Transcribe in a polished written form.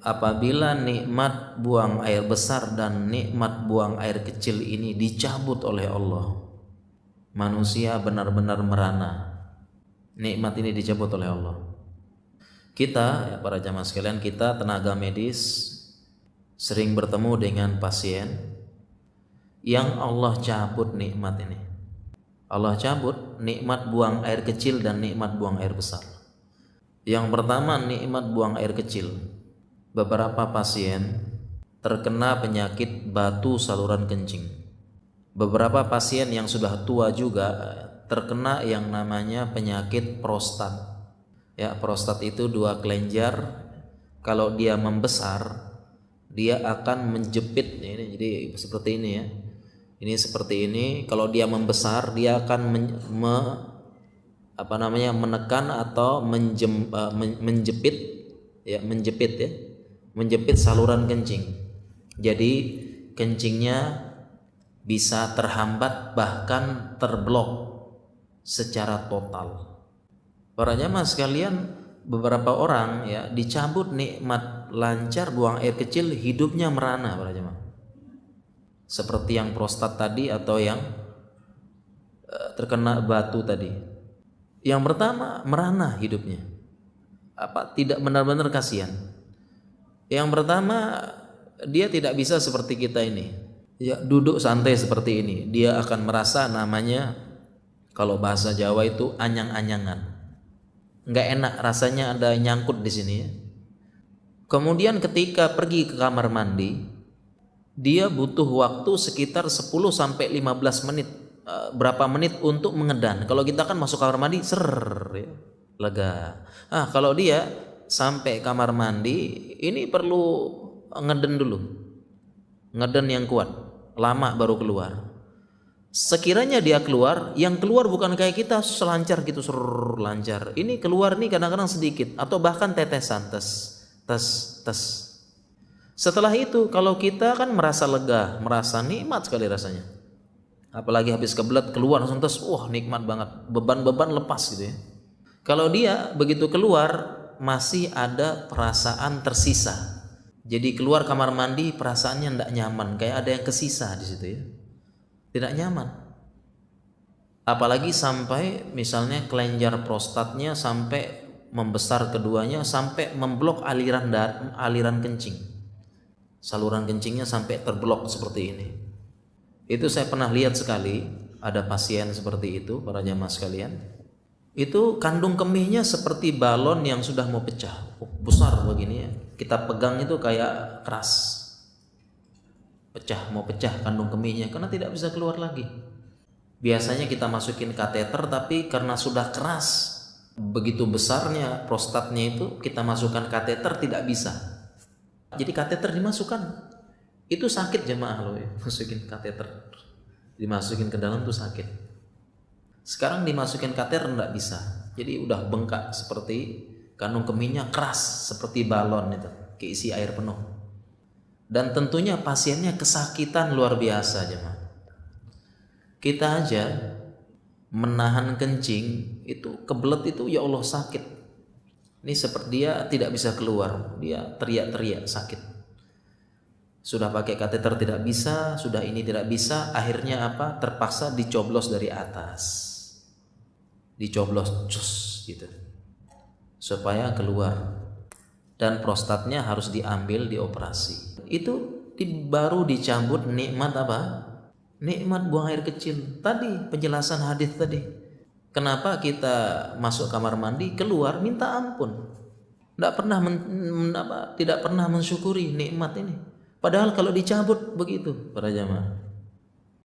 Apabila nikmat buang air besar dan nikmat buang air kecil ini dicabut oleh Allah, manusia benar-benar merana. Nikmat ini dicabut oleh Allah. Kita, ya para jamaah sekalian, kita tenaga medis sering bertemu dengan pasien yang Allah cabut nikmat ini. Allah cabut nikmat buang air kecil dan nikmat buang air besar. Yang pertama, nikmat buang air kecil. Beberapa pasien terkena penyakit batu saluran kencing. Beberapa pasien yang sudah tua juga terkena yang namanya penyakit prostat. Ya, prostat itu dua kelenjar, kalau dia membesar dia akan menjepit. Ini jadi seperti ini ya. Ini seperti ini. Kalau dia membesar dia akan menekan atau menjepit ya, menjepit saluran kencing. Jadi kencingnya bisa terhambat bahkan terblok secara total. Para jamaah sekalian, beberapa orang ya dicabut nikmat lancar buang air kecil, hidupnya merana para jamaah. Seperti yang prostat tadi atau yang terkena batu tadi. Yang pertama merana hidupnya. Tidak benar-benar kasihan. Yang pertama dia tidak bisa seperti kita ini. Ya, duduk santai seperti ini. Dia akan merasa namanya, kalau bahasa Jawa itu anyang-anyangan. Nggak enak rasanya, ada nyangkut di sini ya. Kemudian ketika pergi ke kamar mandi, dia butuh waktu sekitar 10 sampai 15 menit, berapa menit untuk mengedan. Kalau kita kan masuk kamar mandi ya, lega. Kalau dia sampai kamar mandi ini perlu ngeden dulu. Ngeden yang kuat, lama baru keluar. Sekiranya dia keluar, yang keluar bukan kayak kita selancar gitu, lancar. Ini keluar nih kadang-kadang sedikit atau bahkan tetesan, tes. Setelah itu kalau kita kan merasa lega, merasa nikmat sekali rasanya. Apalagi habis kebelet keluar langsung tes, wah nikmat banget, beban-beban lepas gitu ya. Kalau dia begitu keluar masih ada perasaan tersisa. Jadi keluar kamar mandi perasaannya tidak nyaman, kayak ada yang kesisa di situ ya. Tidak nyaman. Apalagi sampai misalnya kelenjar prostatnya sampai membesar keduanya, sampai memblok aliran kencing. Saluran kencingnya sampai terblok seperti ini. Itu saya pernah lihat sekali, ada pasien seperti itu para jamaah sekalian. Itu kandung kemihnya seperti balon yang sudah mau pecah. Besar begini ya. Kita pegang itu kayak keras. Mau pecah kandung kemihnya karena tidak bisa keluar lagi. Biasanya kita masukin kateter, tapi karena sudah keras, begitu besarnya prostatnya itu, kita masukkan kateter tidak bisa. Jadi kateter dimasukkan, itu sakit jemaah loh ya, masukin kateter, dimasukin ke dalam tuh sakit. Sekarang dimasukin kateter enggak bisa, jadi udah bengkak seperti kandung kemihnya, keras seperti balon itu, keisi air penuh. Dan tentunya pasiennya kesakitan luar biasa jemaah. Kita aja menahan kencing itu kebelet itu ya Allah sakit. Ini seperti dia tidak bisa keluar, dia teriak-teriak sakit. Sudah pakai kateter tidak bisa, sudah ini tidak bisa, akhirnya apa? Terpaksa dicoblos dari atas. Dicoblos cus gitu. Supaya keluar. Dan prostatnya harus diambil, dioperasi. Itu baru dicabut nikmat apa? Nikmat buang air kecil. Tadi penjelasan hadis tadi. Kenapa kita masuk kamar mandi, keluar minta ampun, tidak pernah mensyukuri nikmat ini. Padahal kalau dicabut begitu para jamaah.